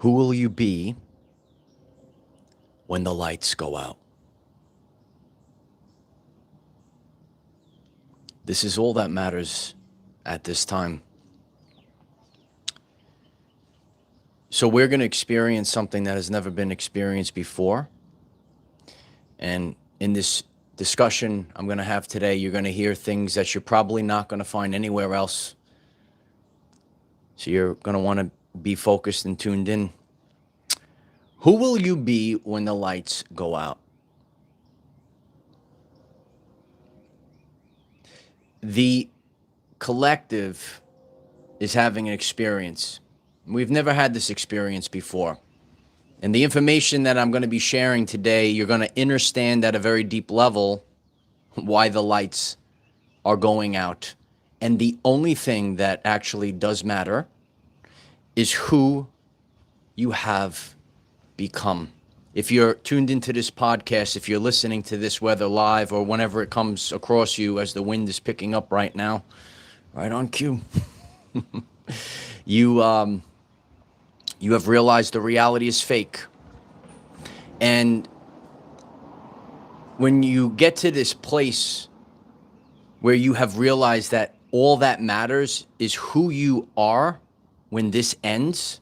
Who will you be when the lights go out? This is all that matters at this time. So we're going to experience something that has never been experienced before. And in this discussion I'm going to have today, you're going to hear things that you're probably not going to find anywhere else. So you're going to want to be focused and tuned in. Who will you be when the lights go out? The collective is having an experience. We've never had this experience before. And the information that I'm going to be sharing today, you're going to understand at a very deep level why the lights are going out. And the only thing that actually does matter is who you have become. If you're tuned into this podcast, if you're listening to this, whether live or whenever it comes across you as the wind is picking up right now, right on cue, you have realized the reality is fake. And when you get to this place where you have realized that all that matters is who you are when this ends,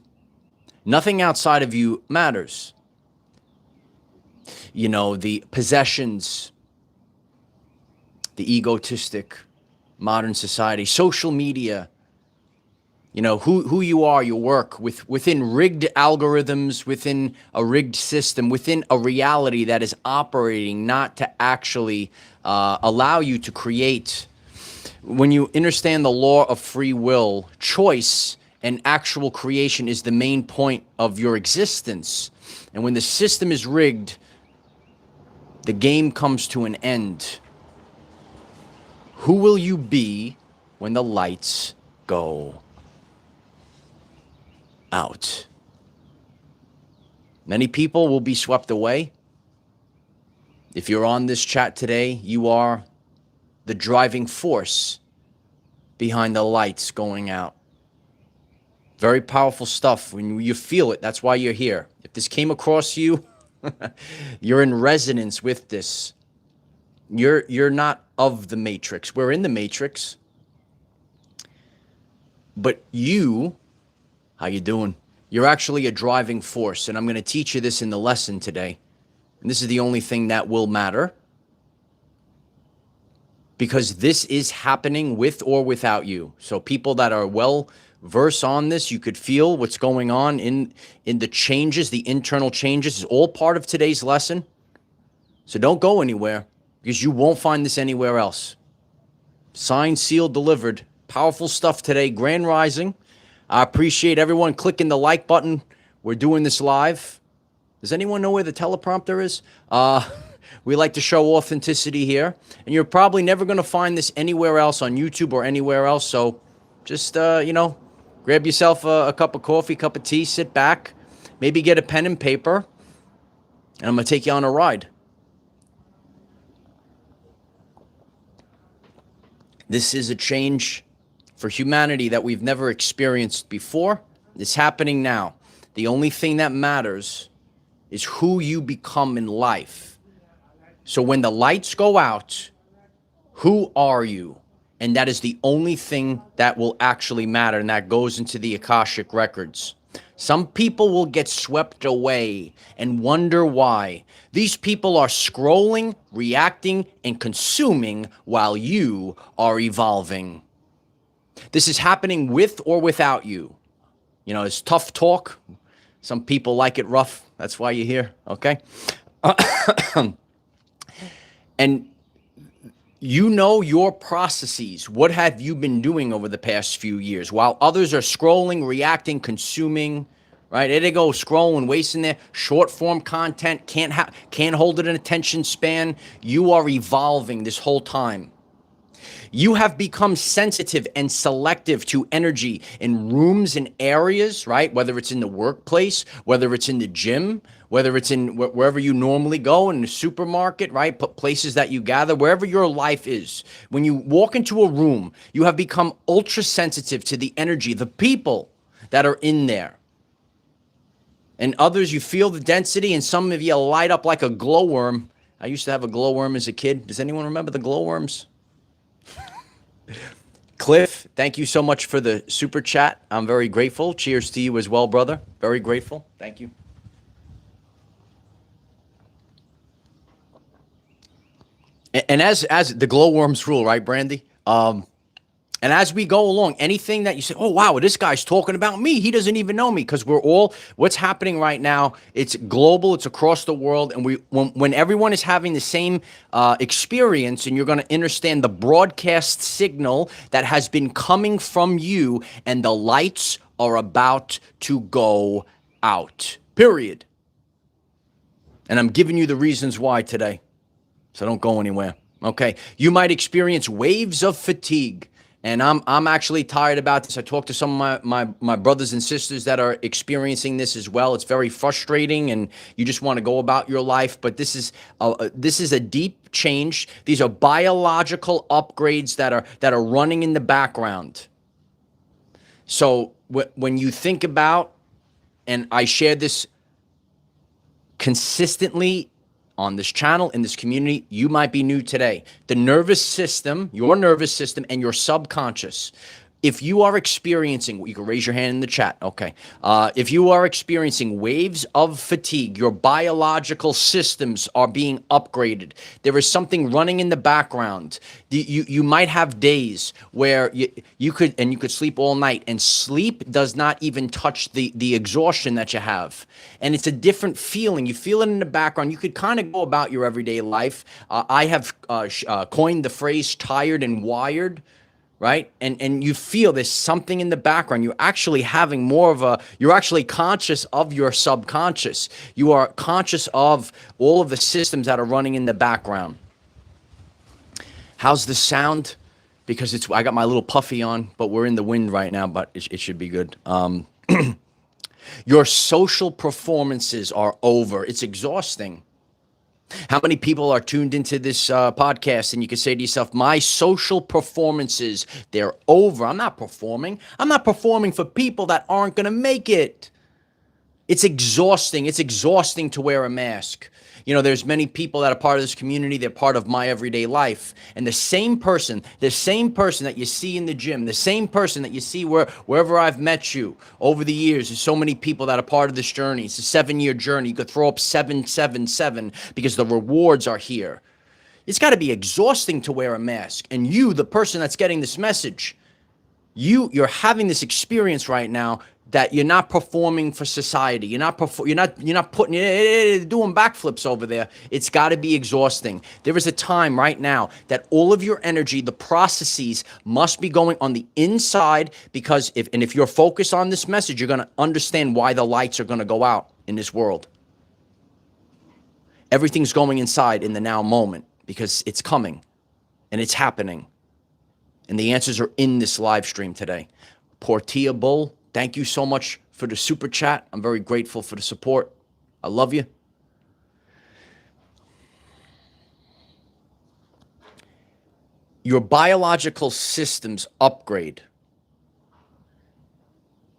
nothing outside of you matters. You know, the possessions, the egotistic modern society, social media, you know, who you are, your work, within rigged algorithms, within a rigged system, within a reality that is operating not to actually allow you to create. When you understand the law of free will, choice and actual creation is the main point of your existence. And when the system is rigged, the game comes to an end. Who will you be when the lights go out? Many people will be swept away. If you're on this chat today, you are the driving force behind the lights going out. Very powerful stuff. When you feel it, that's why you're here. If this came across you, you're in resonance with this. You're not of the matrix. We're in the matrix. But you, how you doing? You're actually a driving force, and I'm going to teach you this in the lesson today. And this is the only thing that will matter, because this is happening with or without you. So people that are well versed on this, you could feel what's going on in the changes, the internal changes is all part of today's lesson. So don't go anywhere, because you won't find this anywhere else. Signed, sealed, delivered. Powerful stuff today. Grand Rising. I appreciate everyone clicking the like button. We're doing this live. Does anyone know where the teleprompter is? We like to show authenticity here. And you're probably never going to find this anywhere else on YouTube or anywhere else. So just, grab yourself a cup of coffee, cup of tea, sit back, maybe get a pen and paper, and I'm going to take you on a ride. This is a change for humanity that we've never experienced before. It's happening now. The only thing that matters is who you become in life. So when the lights go out, who are you? And that is the only thing that will actually matter, and that goes into the Akashic records. Some people will get swept away and wonder why. These people are scrolling, reacting, and consuming while you are evolving. This is happening with or without you. You know, it's tough talk. Some people like it rough. That's why you're here, okay? And you know your processes. What have you been doing over the past few years? While others are scrolling, reacting, consuming, right? There they go, scrolling, wasting their short form content, can't hold it in attention span. You are evolving this whole time. You have become sensitive and selective to energy in rooms and areas, right? Whether it's in the workplace, whether it's in the gym, whether it's in wherever you normally go, in the supermarket, right? Places that you gather, wherever your life is. When you walk into a room, you have become ultra sensitive to the energy, the people that are in there. And others, you feel the density, and some of you light up like a glowworm. I used to have a glowworm as a kid. Does anyone remember the glowworms? Cliff, thank you so much for the super chat. I'm very grateful. Cheers to you as well, brother. Very grateful. Thank you. And as the glowworms rule, right, Brandy? And as we go along, anything that you say, oh, wow, this guy's talking about me. He doesn't even know me, because we're all, what's happening right now, it's global, it's across the world. And when everyone is having the same experience, and you're going to understand the broadcast signal that has been coming from you, and the lights are about to go out, period. And I'm giving you the reasons why today. So don't go anywhere, okay? You might experience waves of fatigue. And I'm actually tired about this. I talked to some of my brothers and sisters that are experiencing this as well. It's very frustrating, and you just want to go about your life. But this is a deep change. These are biological upgrades that are running in the background. So when you think about, and I share this consistently on this channel, in this community, you might be new today. The nervous system, your nervous system, and your subconscious. If you are experiencing, you can raise your hand in the chat, okay. If you are experiencing waves of fatigue, your biological systems are being upgraded. There is something running in the background. You might have days where you could sleep all night, and sleep does not even touch the exhaustion that you have. And it's a different feeling. You feel it in the background. You could kind of go about your everyday life. I have coined the phrase tired and wired. Right? And you feel there's something in the background. You're actually having you're actually conscious of your subconscious. You are conscious of all of the systems that are running in the background. How's the sound? Because I got my little puffy on, but we're in the wind right now, but it should be good. Your social performances are over. It's exhausting. How many people are tuned into this podcast, and you can say to yourself, my social performances, they're over. I'm not performing. I'm not performing for people that aren't going to make it. It's exhausting. It's exhausting to wear a mask. You know, there's many people that are part of this community. They're part of my everyday life. And the same person that you see in the gym, the same person that you see wherever I've met you over the years, there's so many people that are part of this journey. It's a 7-year journey. You could throw up 777 because the rewards are here. It's got to be exhausting to wear a mask. And you, the person that's getting this message, you're having this experience right now that you're not performing for society. You're not doing backflips over there. It's got to be exhausting. There is a time right now that all of your energy, the processes must be going on the inside, because if you're focused on this message, you're going to understand why the lights are going to go out in this world. Everything's going inside in the now moment, because it's coming and it's happening. And the answers are in this live stream today. Portia Bull, thank you so much for the super chat. I'm very grateful for the support. I love you. Your biological systems upgrade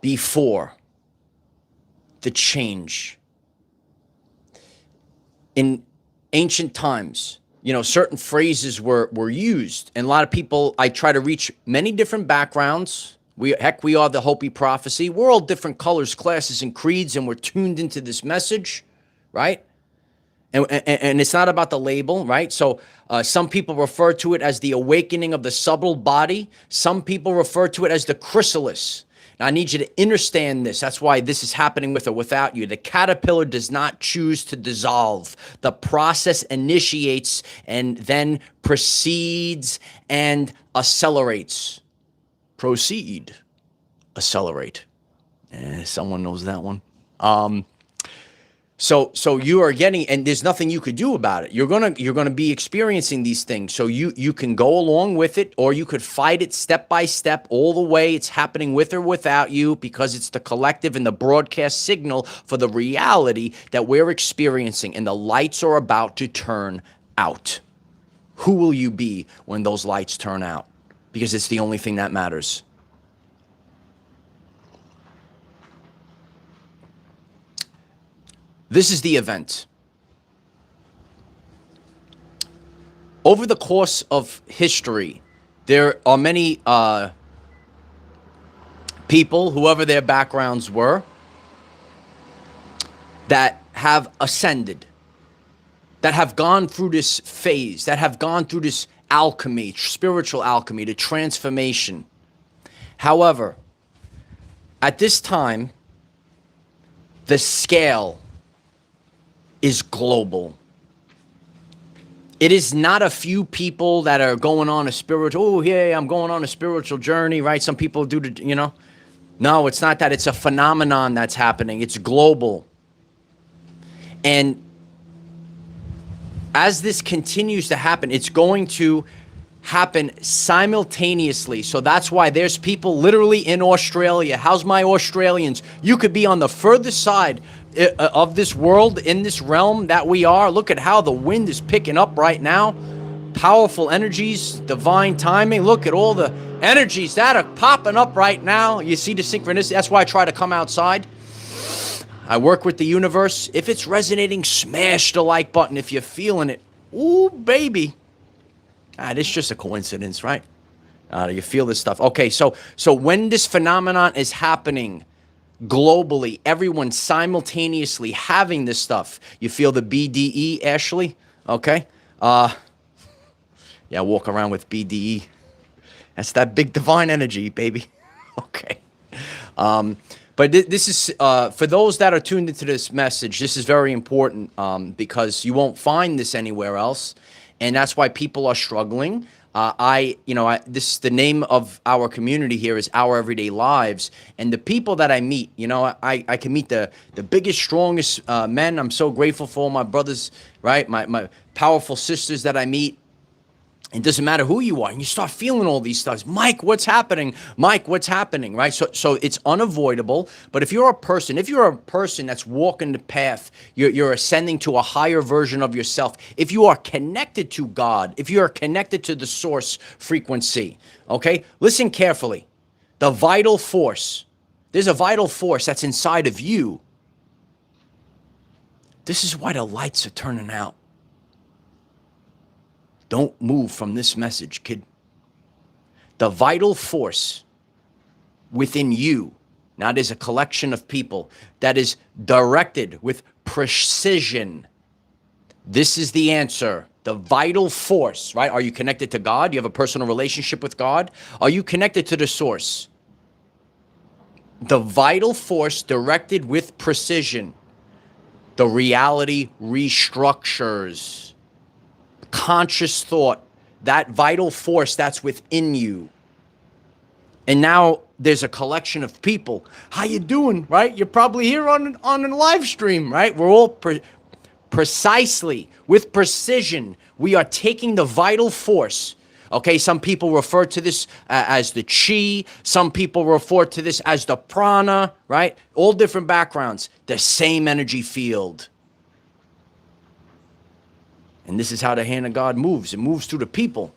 before the change. In ancient times, certain phrases were used, and a lot of people, I try to reach many different backgrounds. We are the Hopi prophecy. We're all different colors, classes, and creeds, and we're tuned into this message, right? And it's not about the label, right? So some people refer to it as the awakening of the subtle body. Some people refer to it as the chrysalis. Now, I need you to understand this. That's why this is happening with or without you. The caterpillar does not choose to dissolve. The process initiates and then proceeds and accelerates. Proceed, accelerate. Someone knows that one. So you are getting, and there's nothing you could do about it. You're gonna be experiencing these things. So you can go along with it, or you could fight it step by step all the way. It's happening with or without you, because it's the collective and the broadcast signal for the reality that we're experiencing, and the lights are about to turn out. Who will you be when those lights turn out? Because it's the only thing that matters. This is the event. Over the course of history, there are many people, whoever their backgrounds were, that have ascended, that have gone through this phase, that have gone through this alchemy, spiritual alchemy, the transformation. However, at this time, the scale is global. It is not a few people that are going on a spiritual, oh, yeah, I'm going on a spiritual journey, right? Some people do, No, it's not that. It's a phenomenon that's happening. It's global. And as this continues to happen, it's going to happen simultaneously. So that's why there's people literally in Australia. How's my Australians? You could be on the furthest side of this world, in this realm that we are. Look at how the wind is picking up right now. Powerful energies, divine timing. Look at all the energies that are popping up right now. You see the synchronicity. That's why I try to come outside. I work with the universe. If it's resonating, smash the like button. If you're feeling it, ooh, baby. It's just a coincidence, right? You feel this stuff. Okay, so when this phenomenon is happening globally, everyone simultaneously having this stuff, you feel the BDE, Ashley? Okay. Yeah, walk around with BDE. That's that big divine energy, baby. Okay. But this is, for those that are tuned into this message, this is very important because you won't find this anywhere else. And that's why people are struggling. This the name of our community here is Our Everyday Lives. And the people that I meet, I can meet the biggest, strongest men. I'm so grateful for all my brothers, right? My powerful sisters that I meet. It doesn't matter who you are, and you start feeling all these stuff. Mike, what's happening? Mike, what's happening? Right? So it's unavoidable. But if you're a person that's walking the path, you're ascending to a higher version of yourself. If you are connected to God, if you are connected to the source frequency, okay? Listen carefully. The vital force. There's a vital force that's inside of you. This is why the lights are turning out. Don't move from this message, kid. The vital force within you, now there's a collection of people that is directed with precision. This is the answer. The vital force, right? Are you connected to God? You have a personal relationship with God? Are you connected to the source? The vital force directed with precision. The reality restructures. Conscious thought, that vital force that's within you. And now there's a collection of people. How you doing, right? You're probably here on a live stream, right? We're all precisely, with precision, we are taking the vital force. Okay, some people refer to this as the chi. Some people refer to this as the prana, right? All different backgrounds. The same energy field. And this is how the hand of God moves. It moves through the people.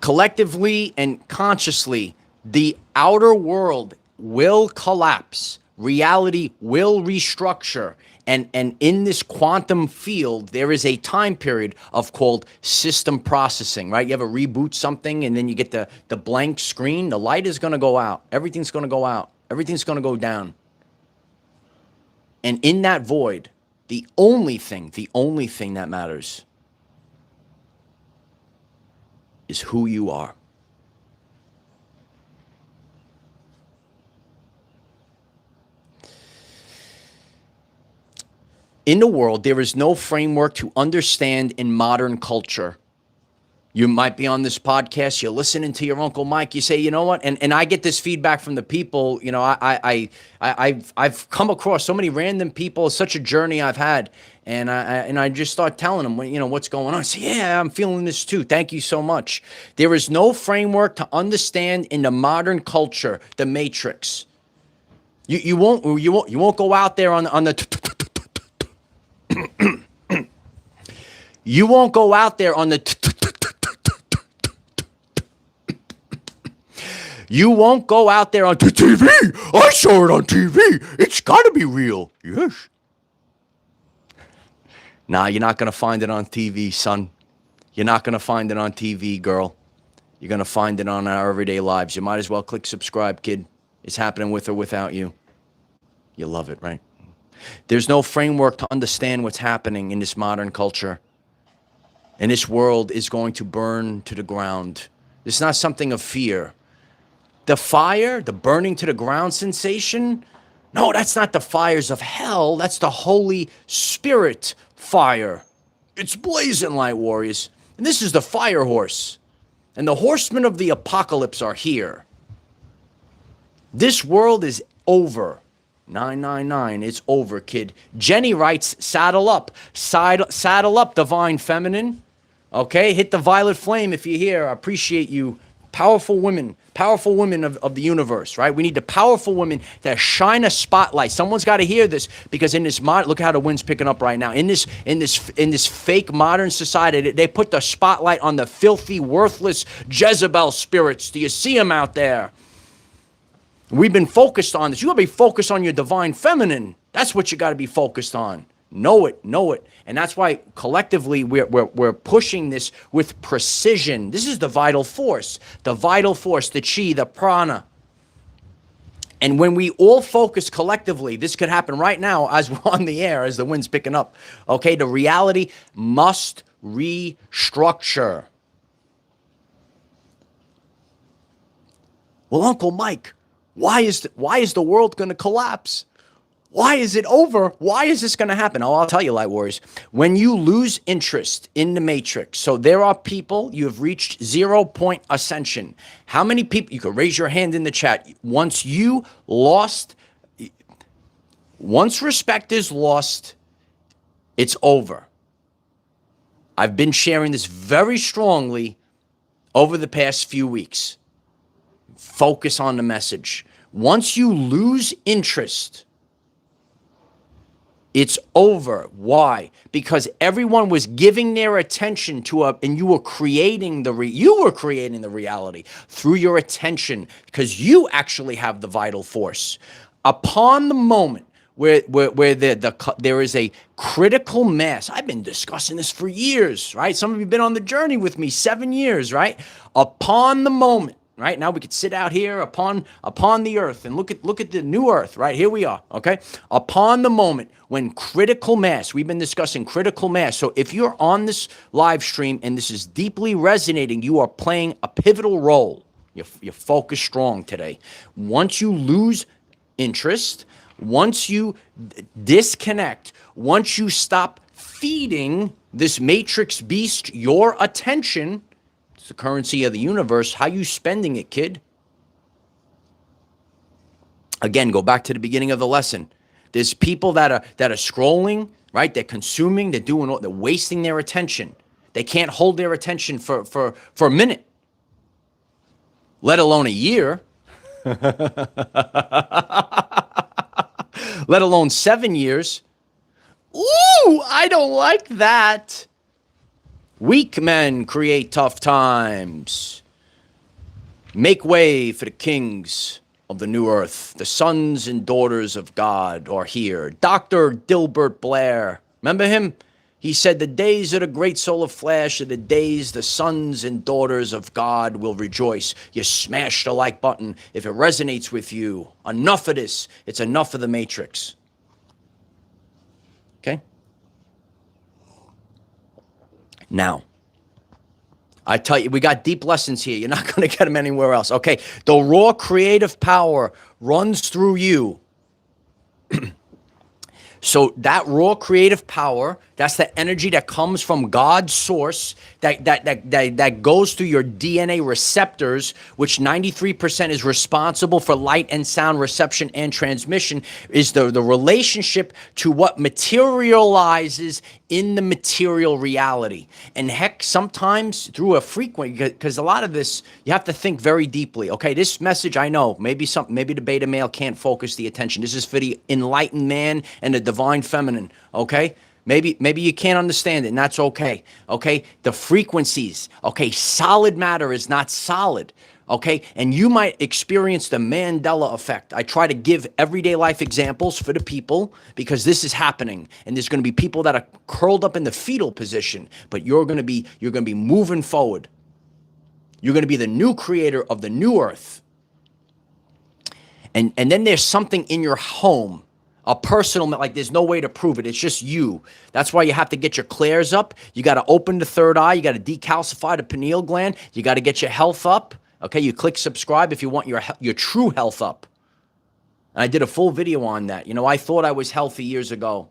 Collectively and consciously, the outer world will collapse. Reality will restructure. And in this quantum field, there is a time period of called system processing, right? You ever reboot something and then you get the blank screen? The light is going to go out. Everything's going to go out. Everything's going to go down. And in that void, the only thing that matters is who you are. In the world, there is no framework to understand in modern culture. You might be on this podcast, you're listening to your Uncle Mike, you say, you know what? And I get this feedback from the people, I've come across so many random people, such a journey I've had. And I just start telling them, what's going on. I say, yeah, I'm feeling this too. Thank you so much. There is no framework to understand in the modern culture, the matrix. You won't go out there on the you won't go out there on the You won't go out there on the TV. I saw it on TV. It's got to be real. Yes. Nah, you're not going to find it on TV, son. You're not going to find it on TV, girl. You're going to find it on Our Everyday Lives. You might as well click subscribe, kid. It's happening with or without you. You love it, right? There's no framework to understand what's happening in this modern culture. And this world is going to burn to the ground. It's not something of fear. The fire, the burning to the ground sensation, no, that's not the fires of hell. That's the Holy Spirit fire. It's blazing, light warriors. And this is the fire horse. And the horsemen of the apocalypse are here. This world is over. 999, it's over, kid. Jenny writes, saddle up. Saddle up, divine feminine. Okay, hit the violet flame if you're here. I appreciate you. Powerful women of the universe, right? We need the powerful women that shine a spotlight. Someone's got to hear this, because in this look how the wind's picking up right now. In this fake modern society, they put the spotlight on the filthy, worthless Jezebel spirits. Do you see them out there? We've been focused on this. You got to be focused on your divine feminine. That's what you got to be focused on. Know it. And that's why collectively we're pushing this with precision. This is the vital force, the chi, the prana. And when we all focus collectively, this could happen right now as we're on the air, as the wind's picking up. Okay, the reality must restructure. Well, Uncle Mike, why is the world going to collapse? Why is it over? Why is this going to happen? Oh, I'll tell you, light warriors. When you lose interest in the matrix, so there are people, you have reached 0 point ascension. How many people, you can raise your hand in the chat. Once respect is lost, it's over. I've been sharing this very strongly over the past few weeks. Focus on the message. Once you lose interest, it's over. Why? Because everyone was giving their attention to and you were creating the reality through your attention, because you actually have the vital force. Upon the moment where there is a critical mass, I've been discussing this for years, right? Some of you have been on the journey with me 7 years, right? Upon the moment. Right now we could sit out here upon the earth and look at the new earth. Right here we are. Okay, upon the moment when critical mass. We've been discussing critical mass. So if you're on this live stream and this is deeply resonating, you are playing a pivotal role. You're focused strong today. Once you lose interest, once you disconnect, once you stop feeding this matrix beast your attention. It's the currency of the universe. How you spending it, kid? Again, go back to the beginning of the lesson. There's people that are scrolling, right? They're consuming, they're wasting their attention. They can't hold their attention for a minute, let alone a year. Let alone 7 years. Ooh, I don't like that. Weak men create tough times. Make way for the kings of the new earth. The sons and daughters of God are here. Dr. Dilbert Blair, remember him? He said, the days of the great solar flash are the days the sons and daughters of God will rejoice. You smash the like button if it resonates with you. Enough of this. It's enough of the matrix. Okay? Now, I tell you, we got deep lessons here. You're not going to get them anywhere else. Okay, the raw creative power runs through you. So that raw creative power, that's the energy that comes from God's source, that goes through your DNA receptors, which 93% is responsible for light and sound reception and transmission, is the relationship to what materializes in the material reality. And heck, sometimes through a frequency, because a lot of this, you have to think very deeply. Okay, this message, I know, maybe the beta male can't focus the attention. This is for the enlightened man and the divine feminine, okay? Maybe you can't understand it, and that's okay, okay? The frequencies, okay? Solid matter is not solid, Okay. And you might experience the Mandela effect. I try to give everyday life examples for the people because this is happening. And there's going to be people that are curled up in the fetal position, but you're going to be moving forward. You're going to be the new creator of the new earth. And then there's something in your home, a personal, like there's no way to prove it. It's just you. That's why you have to get your clairs up. You got to open the third eye. You got to decalcify the pineal gland. You got to get your health up. Okay, you click subscribe if you want your true health up. And I did a full video on that. You know, I thought I was healthy years ago.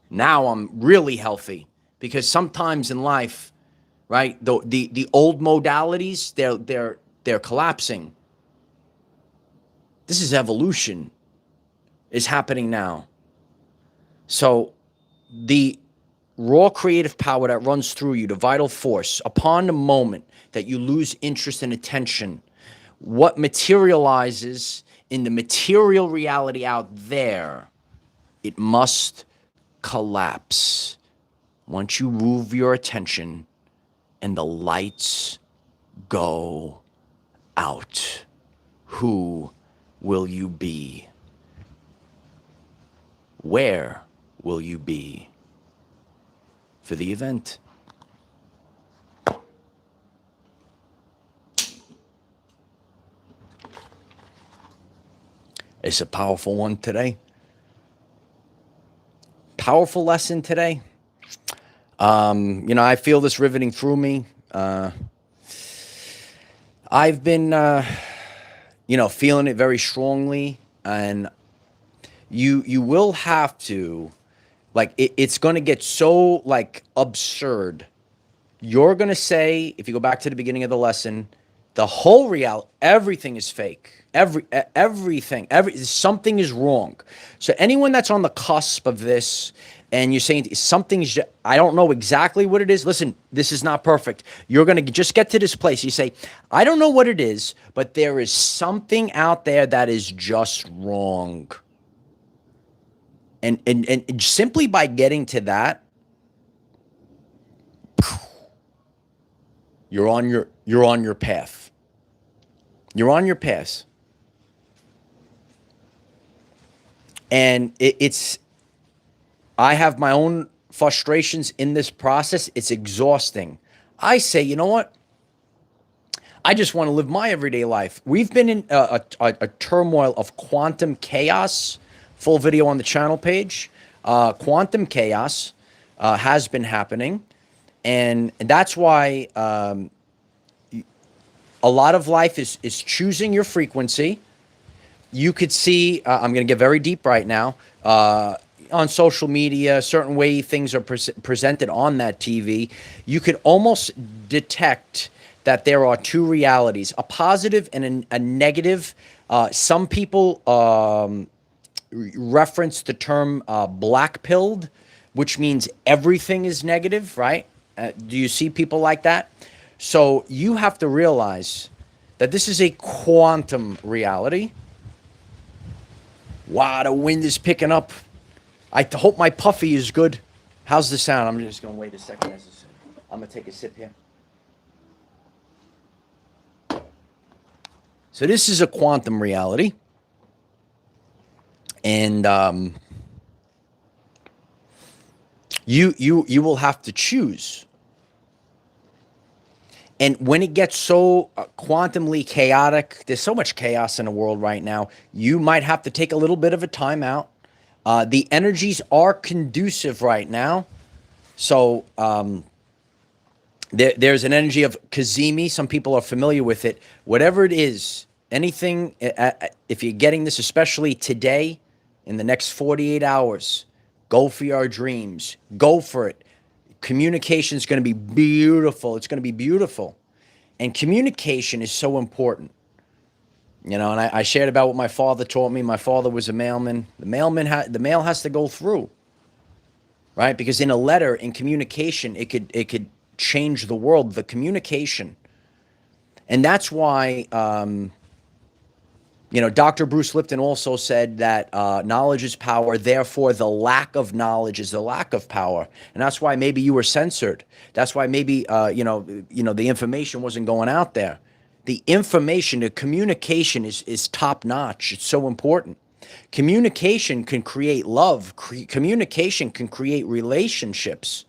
Now I'm really healthy because sometimes in life, right, the old modalities, they're collapsing. This is evolution is happening now. So the raw creative power that runs through you, the vital force, upon the moment that you lose interest and attention, what materializes in the material reality out there, it must collapse. Once you move your attention and the lights go out, who will you be? Where will you be for the event? It's a powerful one today. Powerful lesson today. You know, I feel this riveting through me. I've been, you know, feeling it very strongly, and you will have to, like, it's going to get so, like, absurd. You're going to say, if you go back to the beginning of the lesson, the whole reality, everything is fake. Everything, something is wrong. So anyone that's on the cusp of this and you're saying something's, I don't know exactly what it is. Listen, this is not perfect. You're going to just get to this place. You say, I don't know what it is, but there is something out there that is just wrong. And simply by getting to that, you're on your path. You're on your path. And I have my own frustrations in this process. It's exhausting. I say, you know what? I just want to live my everyday life. We've been in a turmoil of quantum chaos. Full video on the channel page. Quantum chaos has been happening. And that's why a lot of life is choosing your frequency. You could see, I'm going to get very deep right now, on social media, certain way things are presented on that TV, you could almost detect that there are two realities, a positive and a negative. Some people reference the term black-pilled, which means everything is negative, right? Do you see people like that? So you have to realize that this is a quantum reality. Wow, the wind is picking up. I hope my puffy is good. How's the sound? I'm just going to wait a second. I'm going to take a sip here. So this is a quantum reality. And you will have to choose. And when it gets so quantumly chaotic, there's so much chaos in the world right now, you might have to take a little bit of a time out. The energies are conducive right now. So there's an energy of Kazemi. Some people are familiar with it. Whatever it is, anything, if you're getting this, especially today, in the next 48 hours, go for your dreams. Go for it. Communication is going to be beautiful. It's going to be beautiful. And communication is so important. You know, and I shared about what my father taught me. My father was a mailman. The mail has to go through, right? Because in a letter, in communication, it could change the world, the communication. And that's why, you know, Dr. Bruce Lipton also said that knowledge is power. Therefore, the lack of knowledge is the lack of power. And that's why maybe you were censored. That's why maybe, you know, the information wasn't going out there, the information, the communication is top notch. It's so important. Communication can create love. Communication can create relationships.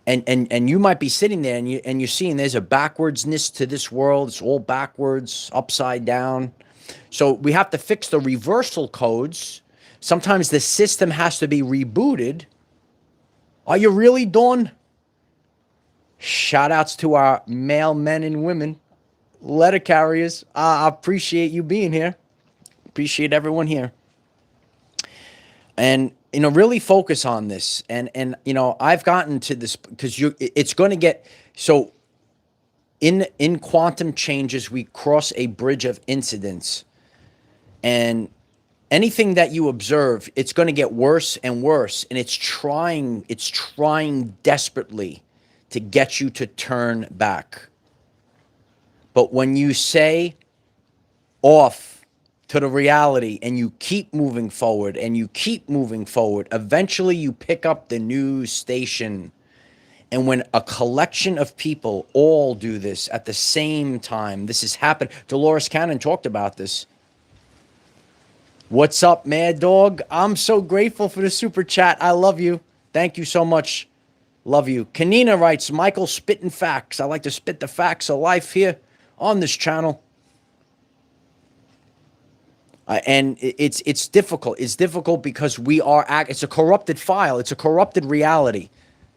And you might be sitting there and you're seeing there's a backwardsness to this world. It's all backwards, upside down. So we have to fix the reversal codes. Sometimes the system has to be rebooted. Are you really, Dawn? Shout outs to our male men and women, letter carriers. I appreciate you being here. Appreciate everyone here. And, really focus on this. And I've gotten to this because it's going to get, so in quantum changes, we cross a bridge of incidents. And anything that you observe, it's going to get worse and worse. And it's trying desperately to get you to turn back. But when you say off to the reality and you keep moving forward and you keep moving forward, eventually you pick up the news station. And when a collection of people all do this at the same time, this has happened. Dolores Cannon talked about this. What's up, Mad Dog? I'm so grateful for the super chat. I love you. Thank you so much. Love you. Kanina writes, Michael spitting facts. I like to spit the facts of life here on this channel. And it's difficult. It's difficult because it's a corrupted file. It's a corrupted reality.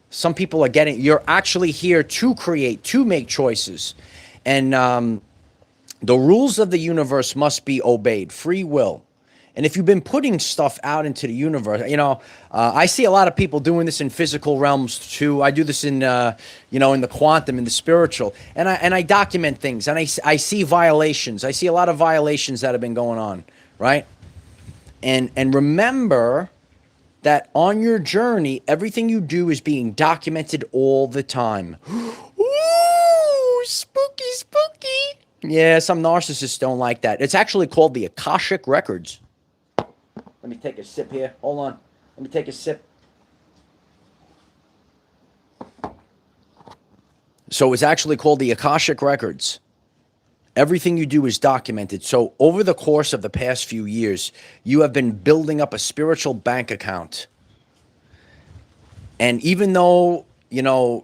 Some people are you're actually here to create, to make choices. And the rules of the universe must be obeyed. Free will. And if you've been putting stuff out into the universe, I see a lot of people doing this in physical realms too. I do this in, in the quantum, in the spiritual, and I document things, and I see violations. I see a lot of violations that have been going on, right? And remember that on your journey, everything you do is being documented all the time. Ooh, spooky, spooky. Yeah, some narcissists don't like that. It's actually called the Akashic Records. Let me take a sip here. Hold on. Let me take a sip. So it's actually called the Akashic Records. Everything you do is documented. So over the course of the past few years, you have been building up a spiritual bank account. And even though, you're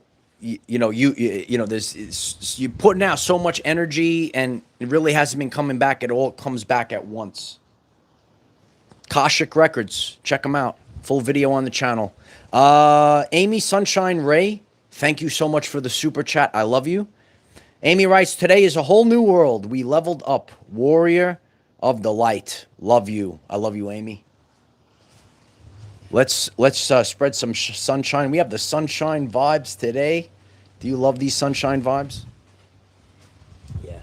putting out so much energy and it really hasn't been coming back at all. It comes back at once. Akashic Records. Check them out. Full video on the channel. Amy Sunshine Ray, thank you so much for the super chat. I love you. Amy writes, today is a whole new world. We leveled up. Warrior of the light. Love you. I love you, Amy. Let's spread some sunshine. We have the sunshine vibes today. Do you love these sunshine vibes? Yeah.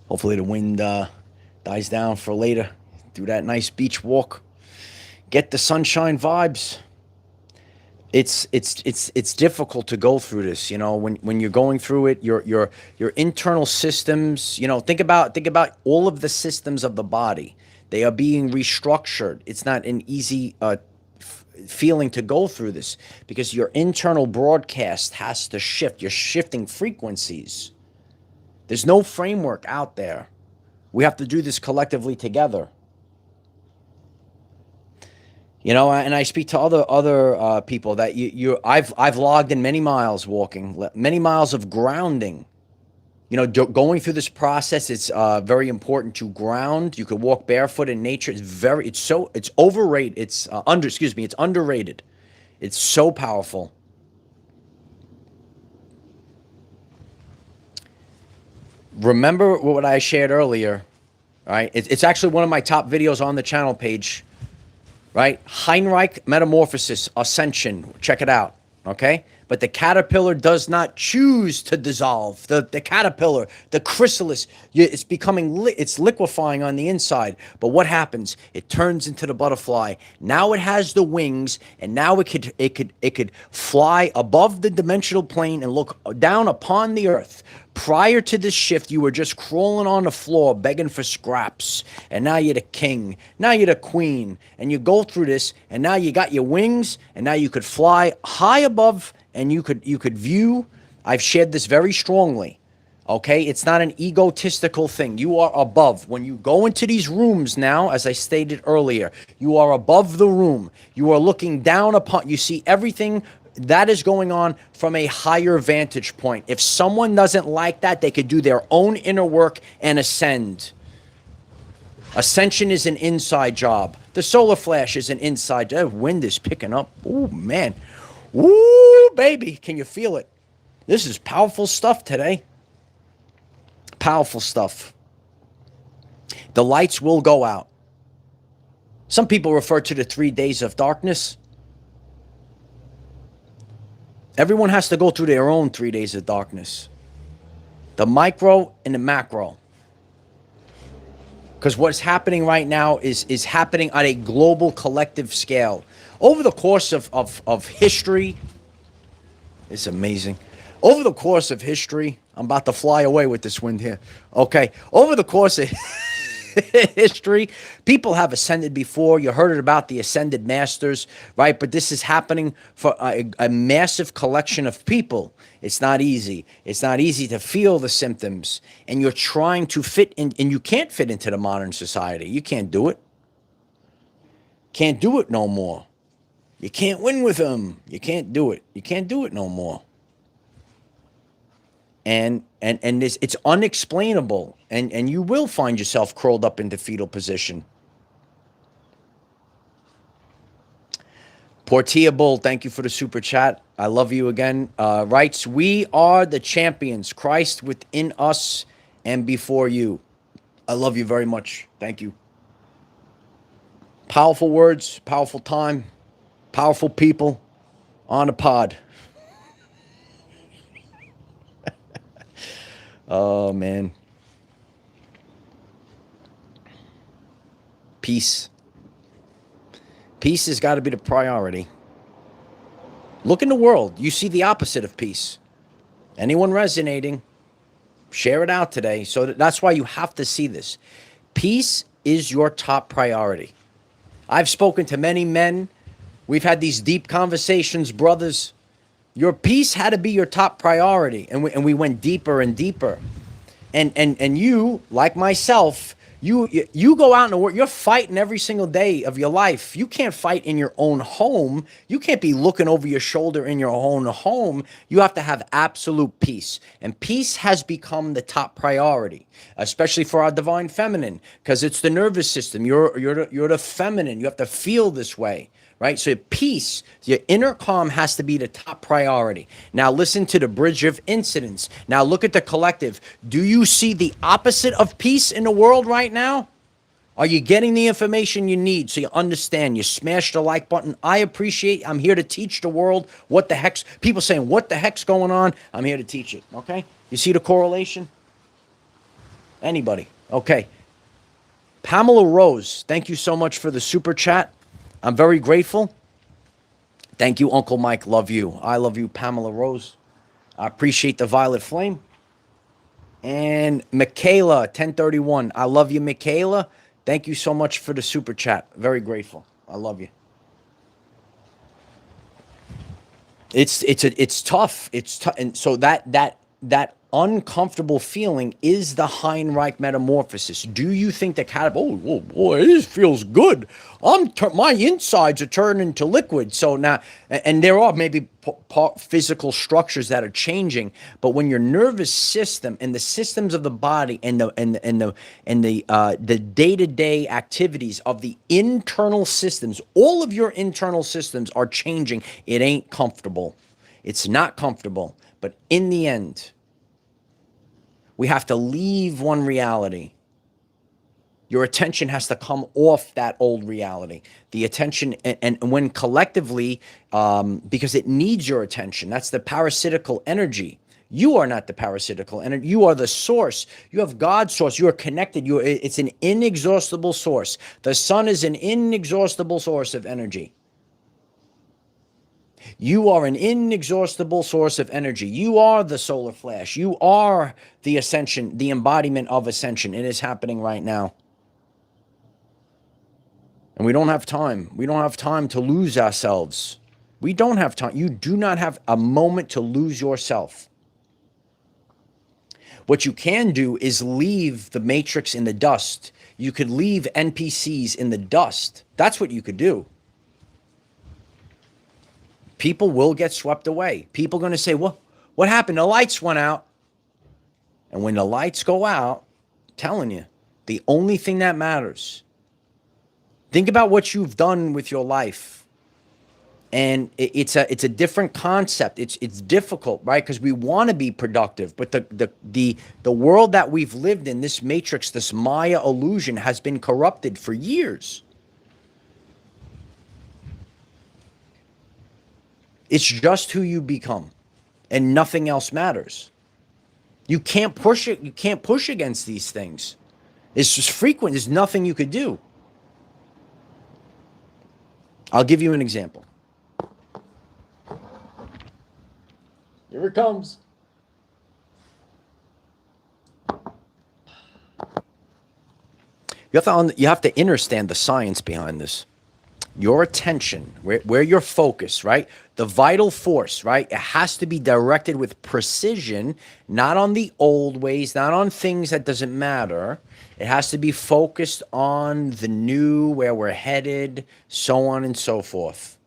Hopefully the wind dies down for later. Do that nice beach walk. Get the sunshine vibes. It's difficult to go through this, when you're going through it, your internal systems, think about all of the systems of the body. They are being restructured. It's not an easy feeling to go through this because your internal broadcast has to shift. You're shifting frequencies. There's no framework out there. We have to do this collectively together. And I speak to other people that I've logged in many miles walking, many miles of grounding. Going through this process, it's very important to ground. You could walk barefoot in nature. It's overrated. It's underrated. It's so powerful. Remember what I shared earlier, right? It's actually one of my top videos on the channel page, right? Heinrich Metamorphosis Ascension. Check it out, okay? But the caterpillar does not choose to dissolve. The caterpillar, the chrysalis, it's it's liquefying on the inside. But what happens? It turns into the butterfly. Now it has the wings, and now it could fly above the dimensional plane and look down upon the earth. Prior to this shift, you were just crawling on the floor, begging for scraps. And now you're the king. Now you're the queen. And you go through this, and now you got your wings, and now you could fly high above, and you could view I've shared this very strongly. Okay, it's not an egotistical thing. You are above. When you go into these rooms now, as I stated earlier, you are above the room. You are looking down upon, you see everything that is going on from a higher vantage point. If someone doesn't like that, they could do their own inner work and ascend. Ascension is an inside job. The solar flash is an inside job. Wind is picking up. Ooh, man. Ooh, baby. Can you feel it? This is powerful stuff today. Powerful stuff. The lights will go out. Some people refer to the 3 days of darkness. Everyone has to go through their own 3 days of darkness. The micro and the macro. Because what's happening right now is happening on a global collective scale. Over the course of history, it's amazing. Over the course of history, I'm about to fly away with this wind here. Okay. Over the course of history, people have ascended before. You heard it about the ascended masters, right? But this is happening for a massive collection of people. It's not easy. It's not easy to feel the symptoms. And you're trying to fit in, and you can't fit into the modern society. You can't do it. Can't do it no more. You can't win with them. You can't do it. You can't do it no more. And this, it's unexplainable, and you will find yourself curled up into fetal position. Portia Bull, thank you for the super chat. I love you again. Writes, we are the champions, Christ within us and before you. I love you very much. Thank you. Powerful words, powerful time, powerful people on a pod. Oh, man. Peace. Peace has got to be the priority. Look in the world. You see the opposite of peace. Anyone resonating, share it out today. So that's why you have to see this. Peace is your top priority. I've spoken to many men. We've had these deep conversations, brothers. Your peace had to be your top priority. And we went deeper and deeper. And you, like myself, you go out in the world, you're fighting every single day of your life. You can't fight in your own home. You can't be looking over your shoulder in your own home. You have to have absolute peace. And peace has become the top priority, especially for our divine feminine, because it's the nervous system. You're the feminine. You have to feel this way. Right? So peace, your inner calm has to be the top priority. Now listen to the bridge of incidents. Now look at the collective. Do you see the opposite of peace in the world right now? Are you getting the information you need so you understand? You smash the like button. I appreciate, I'm here to teach the world what the heck's, people saying, what the heck's going on? I'm here to teach it, okay? You see the correlation? Anybody? Okay. Pamela Rose, thank you so much for the super chat. I'm very grateful. Thank you, Uncle Mike. Love you. I love you, Pamela Rose. I appreciate the violet flame. And Michaela, 1031. I love you, Michaela. Thank you so much for the super chat. Very grateful. I love you. It's tough. It's tough. And so that uncomfortable feeling is the Heinrich metamorphosis. Do you think that oh boy, this feels good. My insides are turning to liquid. So now, and there are maybe physical structures that are changing, but when your nervous system and the systems of the body and the day-to-day activities of the internal systems, all of your internal systems are changing, it ain't comfortable. It's not comfortable, but in the end, we have to leave one reality. Your attention has to come off that old reality. The attention, and when collectively, because it needs your attention, that's the parasitical energy. You are not the parasitical energy. You are the source. You have God's source. You are connected. It's an inexhaustible source. The sun is an inexhaustible source of energy. You are an inexhaustible source of energy. You are the solar flash. You are the ascension, the embodiment of ascension. It is happening right now. And we don't have time. We don't have time to lose ourselves. We don't have time. You do not have a moment to lose yourself. What you can do is leave the matrix in the dust. You could leave NPCs in the dust. That's what you could do. People will get swept away. People are going to say, well, what happened? The lights went out. And when the lights go out, I'm telling you, the only thing that matters, think about what you've done with your life. And it's a different concept. It's difficult, right? Because we want to be productive, but the world that we've lived in, this matrix, this Maya illusion, has been corrupted for years. It's just who you become, and nothing else matters. You can't push it. You can't push against these things. It's just frequent. There's nothing you could do. I'll give you an example. Here it comes. You have to understand the science behind this. Your attention, where your focus, right? The vital force, right? It has to be directed with precision, not on the old ways, not on things that doesn't matter. It has to be focused on the new, where we're headed, so on and so forth.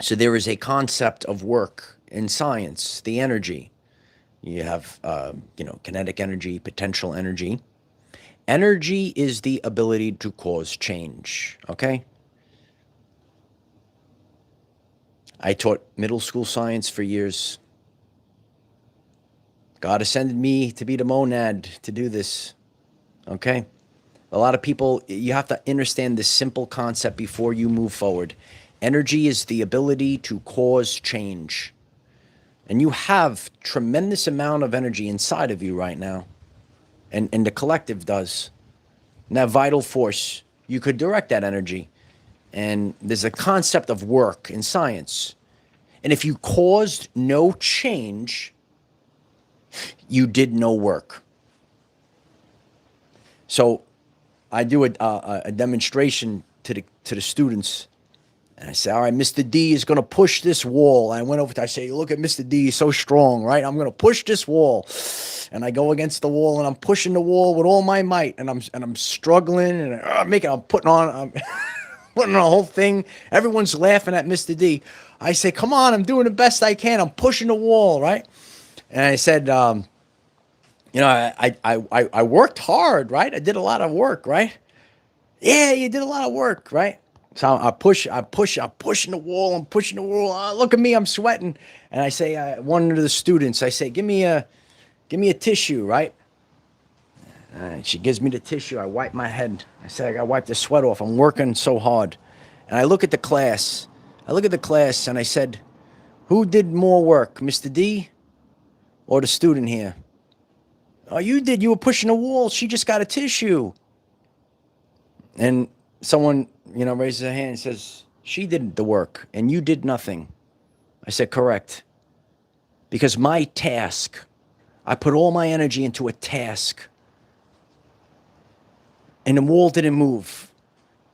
So there is a concept of work in science, the energy. You have, kinetic energy, potential energy. Energy is the ability to cause change, okay? I taught middle school science for years. God ascended me to be the monad to do this, okay? A lot of people, you have to understand this simple concept before you move forward. Energy is the ability to cause change. And you have tremendous amount of energy inside of you right now. And the collective does. And that vital force, you could direct that energy. And there's a concept of work in science. And if you caused no change, you did no work. So I do a demonstration to the students. And I say, all right, Mr. D is going to push this wall. I went over to, I say, look at Mr. D, he's so strong, right? I'm going to push this wall. And I go against the wall and I'm pushing the wall with all my might. And I'm struggling and I'm putting on a whole thing. Everyone's laughing at Mr. D. I say, come on, I'm doing the best I can. I'm pushing the wall, right? And I said, I worked hard, right? I did a lot of work, right? Yeah, you did a lot of work, right? So I'm pushing the wall. I'm pushing the wall. Oh, look at me, I'm sweating. And I say, one of the students, I say, give me a tissue, right? And she gives me the tissue. I wipe my head. I say, I got to wipe the sweat off. I'm working so hard. And I look at the class. And I said, who did more work, Mr. D or the student here? Oh, you did. You were pushing the wall. She just got a tissue. And someone, raises their hand and says, she did the work and you did nothing. I said, correct. Because my task, I put all my energy into a task. And the wall didn't move.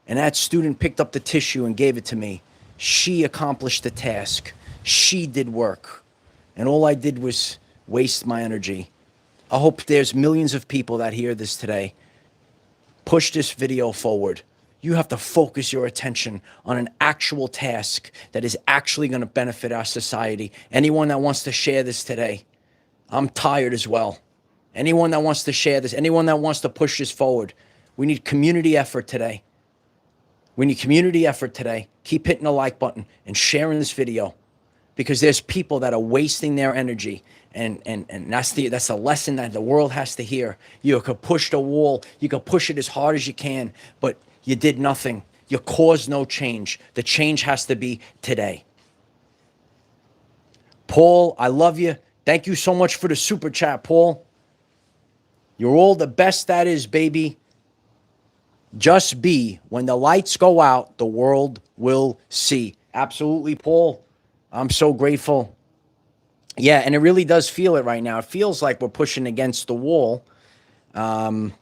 And that student picked up the tissue and gave it to me. She accomplished the task. She did work. And all I did was waste my energy. I hope there's millions of people that hear this today. Push this video forward. You have to focus your attention on an actual task that is actually going to benefit our society. Anyone that wants to share this today, I'm tired as well. Anyone that wants to share this, anyone that wants to push this forward, we need community effort today. Keep hitting the like button and sharing this video because there's people that are wasting their energy. And that's the lesson that the world has to hear. You could push the wall. You could push it as hard as you can, but you did nothing. You caused no change. The change has to be today. Paul, I love you. Thank you so much for the super chat, Paul. You're all the best that is, baby. Just be. When the lights go out, the world will see. Absolutely, Paul. I'm so grateful. Yeah, and it really does feel it right now. It feels like we're pushing against the wall. And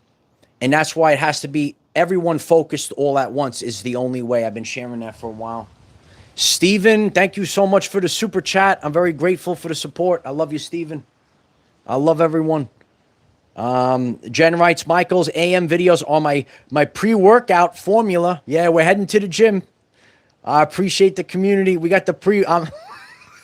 that's why it has to be everyone focused all at once is the only way. I've been sharing that for a while. Steven, thank you so much for the super chat. I'm very grateful for the support. I love you, Steven. I love everyone. Jen writes, Michael's AM videos are my pre-workout formula. Yeah, we're heading to the gym. I appreciate the community. We got the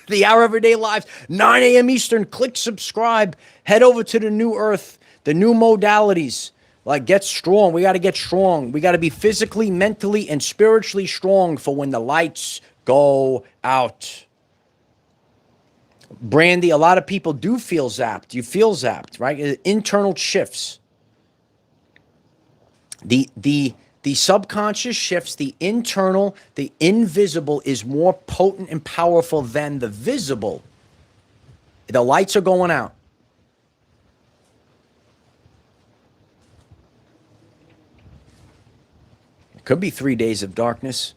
the Our Everyday Lives, 9 a.m. Eastern. Click subscribe. Head over to the new earth, the new modalities. Like, get strong. We got to get strong. We got to be physically, mentally, and spiritually strong for when the lights go out. Brandy, a lot of people do feel zapped. You feel zapped, right? Internal shifts. The subconscious shifts, the internal, the invisible is more potent and powerful than the visible. The lights are going out. It could be 3 days of darkness.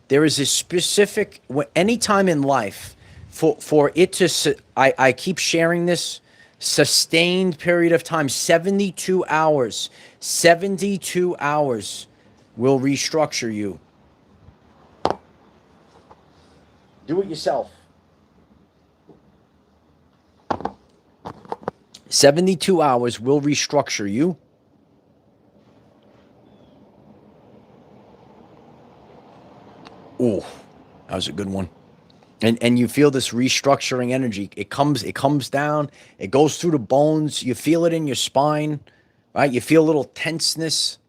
There is a specific, any time in life, for it to, I keep sharing this, sustained period of time, 72 hours, 72 hours will restructure you. Do it yourself. 72 hours will restructure you. Ooh, that was a good one. And you feel this restructuring energy. It comes down, it goes through the bones, you feel it in your spine, right? You feel a little tenseness.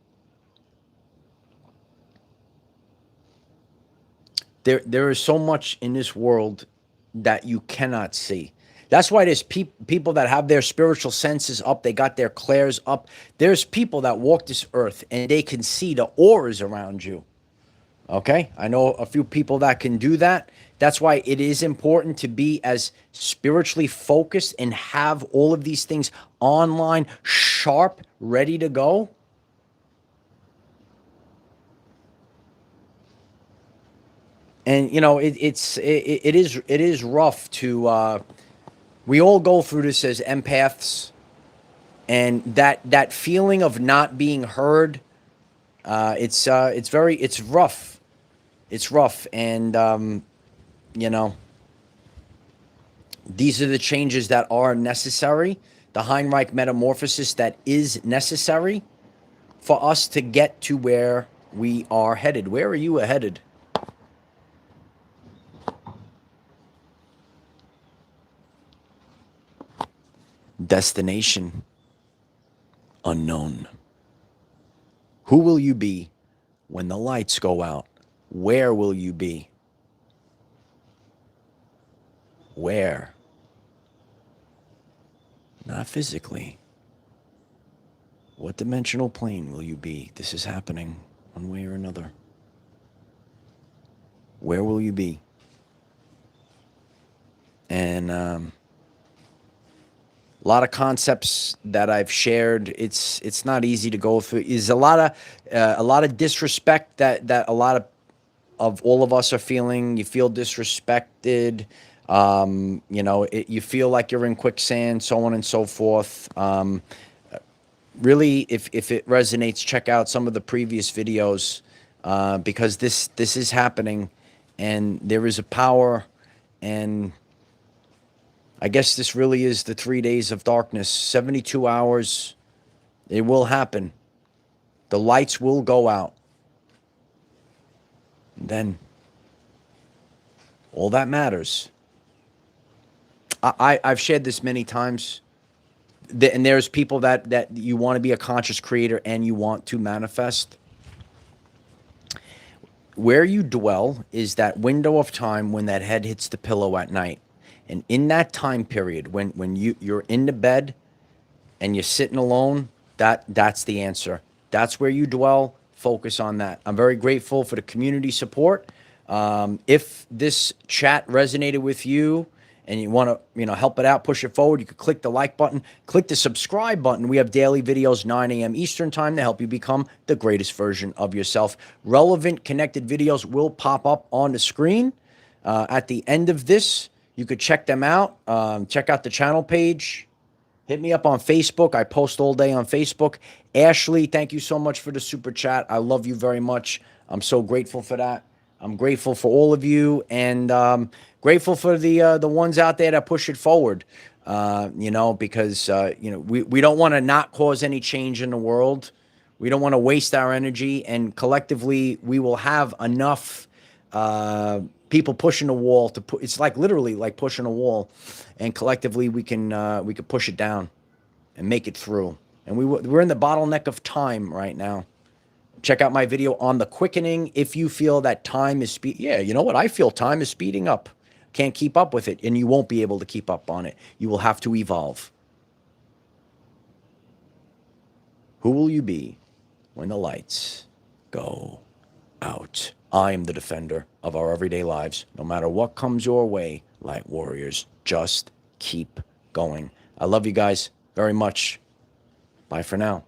There is so much in this world that you cannot see. That's why there's people that have their spiritual senses up, they got their clairs up. There's people that walk this earth and they can see the auras around you. Okay? I know a few people that can do that. That's why it is important to be as spiritually focused and have all of these things online, sharp, ready to go. And you know, it is rough to we all go through this as empaths, and that feeling of not being heard, it's rough. It's rough, and you know, these are the changes that are necessary. The Heinrich metamorphosis that is necessary for us to get to where we are headed. Where are you headed? Destination unknown. Who will you be when the lights go out? Where will you be? Where? Not physically. What dimensional plane will you be? This is happening one way or another. Where will you be? And a lot of concepts that I've shared. It's not easy to go through. Is a lot of disrespect that a lot of all of us are feeling. You feel disrespected. You know, you feel like you're in quicksand, so on and so forth. Really, if it resonates, check out some of the previous videos, because this is happening, and there is a power, and I guess this really is the 3 days of darkness, 72 hours. It will happen. The lights will go out. And then all that matters. I've shared this many times. And there's people that you want to be a conscious creator and you want to manifest. Where you dwell is that window of time when that head hits the pillow at night. And in that time period, when you're in the bed and you're sitting alone, that's the answer. That's where you dwell. Focus on that. I'm very grateful for the community support. If this chat resonated with you and you want to, help it out, push it forward, you could click the like button, click the subscribe button. We have daily videos, 9 a.m. Eastern time, to help you become the greatest version of yourself. Relevant, connected videos will pop up on the screen at the end of this. You could check them out. Check out the channel page. Hit me up on Facebook. I post all day on Facebook. Ashley, thank you so much for the super chat. I love you very much. I'm so grateful for that. I'm grateful for all of you, and grateful for the ones out there that push it forward. Because we don't want to not cause any change in the world. We don't want to waste our energy, and collectively we will have enough people pushing the wall to put. It's like literally like pushing a wall, and collectively we can push it down and make it through. And we're in the bottleneck of time right now. Check out my video on the quickening if you feel that time is yeah, you know what? I feel time is speeding up. Can't keep up with it, and you won't be able to keep up on it. You will have to evolve. Who will you be when the lights go out? I am the defender of our everyday lives. No matter what comes your way, light warriors, just keep going. I love you guys very much. Bye for now.